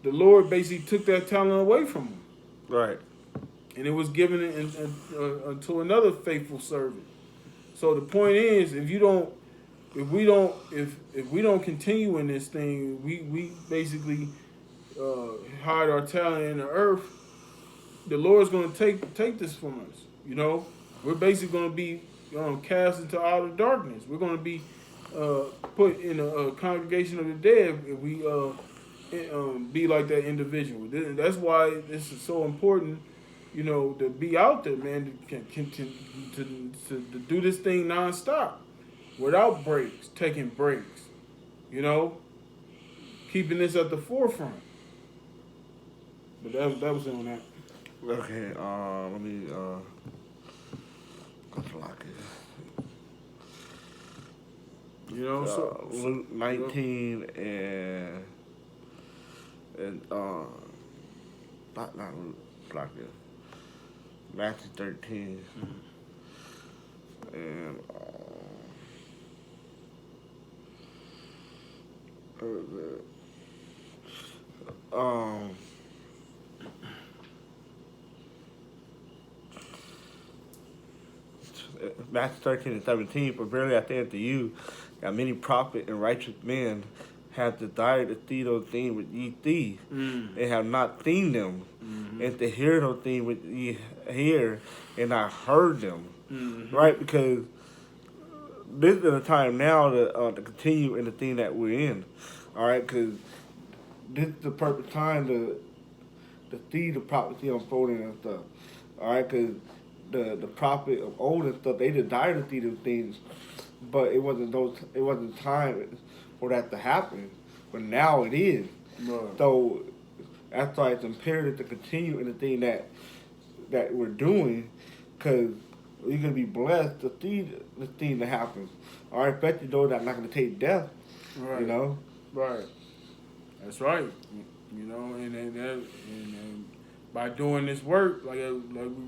the Lord basically took that talent away from him, Right. and it was given to another faithful servant. So the point is, if we don't continue in this thing, we basically hide our talent in the earth. The Lord's going to take this from us. You know, we're basically going to be cast into outer darkness. We're going to be put in a congregation of the dead if we be like that individual. That's why this is so important. You know, to be out there, man, to do this thing nonstop, without breaks, taking breaks. You know, keeping this at the forefront. But that was on that. Okay. Let me lock it. You know, so Luke 19 and not Luke, lock it. Matthew 13 and Matthew 13 and 17. For verily I say unto you, that many prophets and righteous men have desired to see those things which ye see, and have not seen them, and to hear those things which ye hear, and not heard them. Right? Because this is a time now to continue in the thing that we're in. All right? Because this is the perfect time to see the prophecy unfolding and stuff. All right? Because the prophet of old and stuff, they desired to see those things, but it wasn't time for that to happen. But now it is. Right. So that's why it's imperative to continue in the thing that we're doing, because you're gonna be blessed to see the thing that happens. All right, especially those that are not gonna take death. Right. You know. Right. That's right. You know, and by doing this work, like we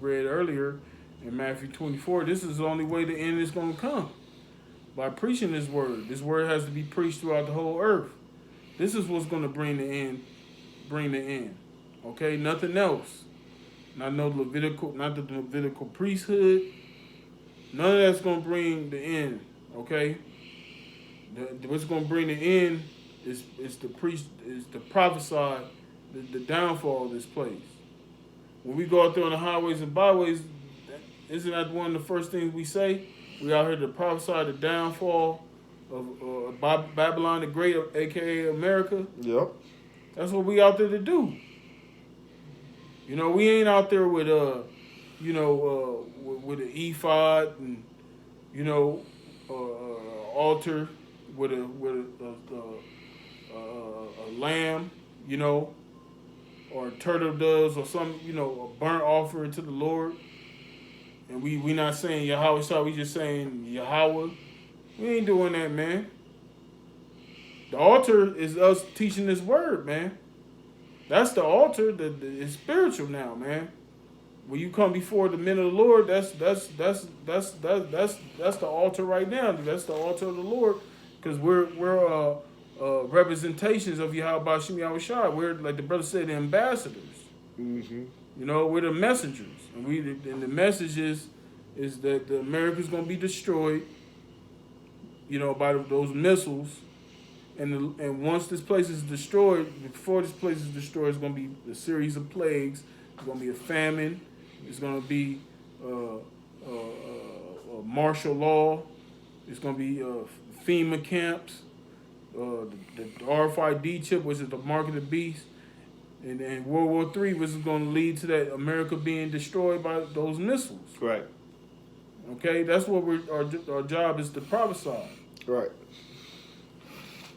read earlier in Matthew 24, this is the only way the end is going to come. By preaching this word. This word has to be preached throughout the whole earth. This is what's going to bring the end. Okay? Nothing else. Not the Levitical priesthood. None of that's going to bring the end. Okay? What's going to bring the end is to prophesy the downfall of this place. When we go out there on the highways and byways, isn't that one of the first things we say? We out here to prophesy the downfall of Babylon the Great, a.k.a. America. Yep. That's what we out there to do. You know, we ain't out there with with an ephod and altar with a lamb, or a turtle doves or some, a burnt offering to the Lord. And we not saying Yahweh Shah, we just saying Yahweh. We ain't doing that, man. The altar is us teaching this word, man. That's the altar. It's spiritual now, man. When you come before the men of the Lord, that's the altar right now. That's the altar of the Lord, because we're representations of Yahweh Bashim Yahweh Shah. We're, like the brother said, the ambassadors. Mm-hmm. We're the messengers, and the message is that the America's gonna be destroyed, by those missiles, and once this place is destroyed, before this place is destroyed, it's gonna be a series of plagues. It's gonna be a famine. It's gonna be martial law. It's gonna be FEMA camps, the RFID chip, which is the mark of the beast. And World War III was going to lead to that America being destroyed by those missiles. Right. Okay, that's what our job is to prophesy. Right.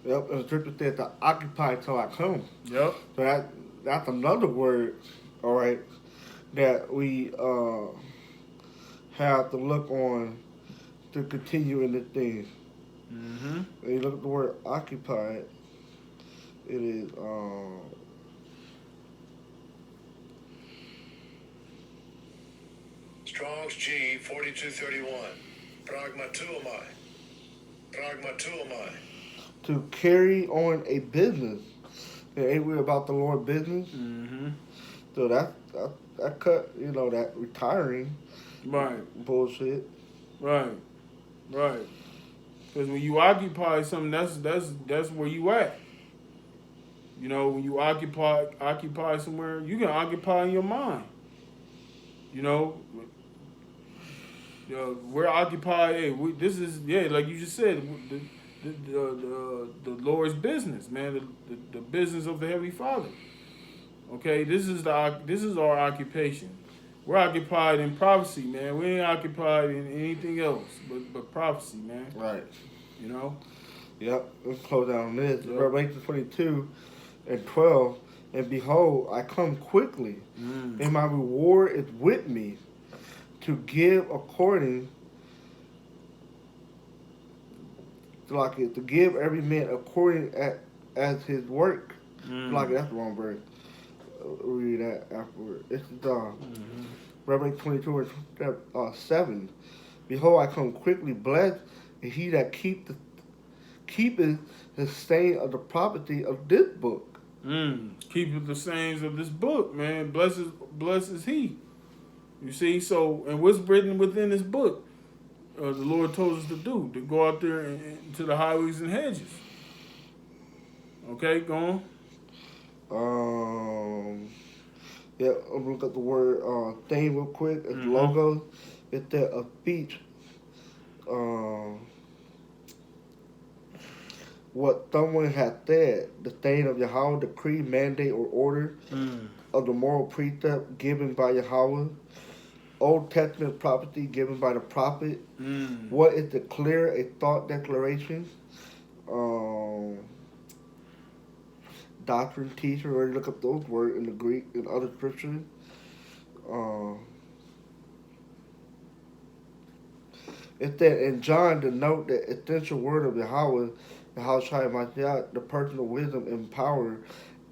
Yep. And the scripture says to occupy till I come. Yep. So that's another word, all right, that we have to look on to continue in this thing. Mm-hmm. When you look at the word occupy, it is Strong's G 4231. Pragmatumai. Pragmatumai. To carry on a business. And ain't we about the Lord business? Mm-hmm. So that cut, that retiring Right. bullshit. Right. Right. Because when you occupy something, that's where you at. When you occupy somewhere, you can occupy in your mind. You know, we're occupied. Hey, this is like you just said, the Lord's business, man, the business of the Heavenly Father. Okay, this is our occupation. We're occupied in prophecy, man. We ain't occupied in anything else but prophecy, man. Right. You know. Yep. Let's close down on this. Yep. Revelation 22:12. And behold, I come quickly, and my reward is with me, to give according to give every man according as his work. That's the wrong verse. Read that afterward. This is Revelation 22:7. Behold, I come quickly, blessed is he that keepeth the saying of the prophecy of this book. Keepeth the sayings of this book, man. Blessed is he. You see, so, and what's written within this book? The Lord told us to do, to go out there to the highways and hedges. Okay, go on. Yeah, I'm gonna look at the word thing real quick. It's logo. It's that a speech. What someone has said, the saying of Yahweh, decree, mandate, or order of the moral precept given by Yahweh, Old Testament prophecy given by the prophet. What is declare a thought declaration? Doctrine, teacher, already look up those words in the Greek and other scriptures. It said in John to note the essential word of Yahweh, the personal wisdom and power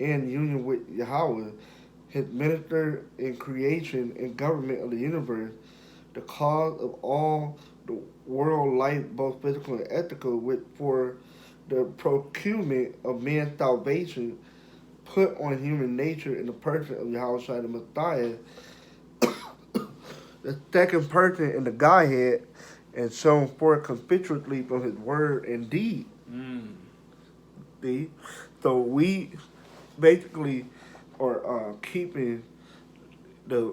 in union with Yahweh, his minister in creation and government of the universe, the cause of all the world life, both physical and ethical, which for the procurement of man's salvation put on human nature in the person of Yahweh the Messiah, the second person in the Godhead, and shown forth conspicuously from his word and deed. See? So we basically are keeping the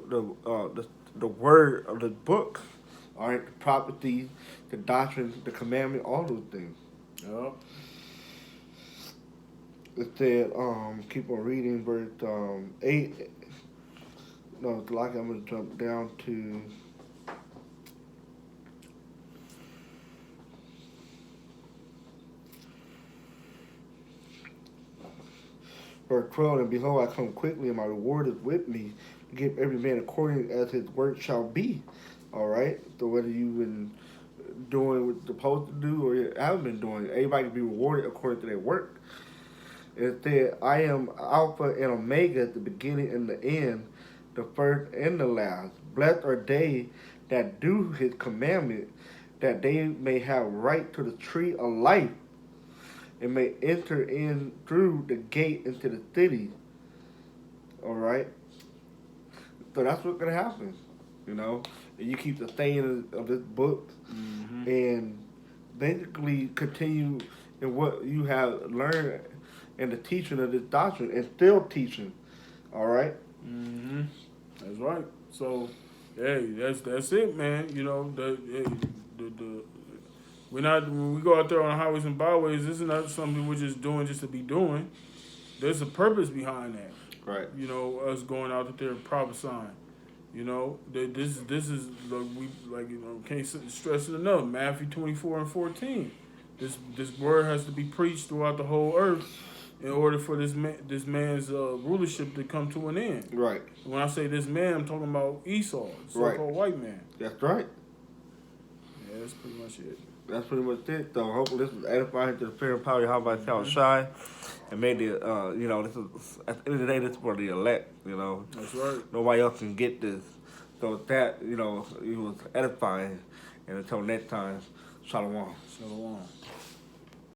word of the book, all right, the prophecy, the doctrine, the commandment, all those things. Yep. It said, keep on reading verse 8. No, it's like I'm going to jump down to verse 12. And behold, I come quickly, and my reward is with me, to give every man according as his work shall be. All right? So whether you've been doing what you're supposed to do or you haven't been doing, everybody can be rewarded according to their work. It said, I am Alpha and Omega, the beginning and the end, the first and the last. Blessed are they that do his commandment, that they may have right to the tree of life, and may enter in through the gate into the city. All right? So that's what's going to happen, And you keep the saying of this book and basically continue in what you have learned and the teaching of this doctrine, and still teaching. All right. That's right. So, hey, that's it, man. We're not, when we go out there on the highways and byways, this is not something we're just doing just to be doing. There's a purpose behind that. Right. Us going out there prophesying. This is can't stress it enough. Matthew 24:14. This word has to be preached throughout the whole earth in order for this man's rulership to come to an end. Right. When I say this man, I'm talking about Esau, the so-called white man. That's right. Yeah, that's pretty much it. That's pretty much it. So hopefully this was edifying to the fear and power of Yahweh Shall Shine. And maybe, this is, at the end of the day, this is for the elect, That's right. Nobody else can get this. So with that, you know, it was edifying. And until next time, shalom. Shalom.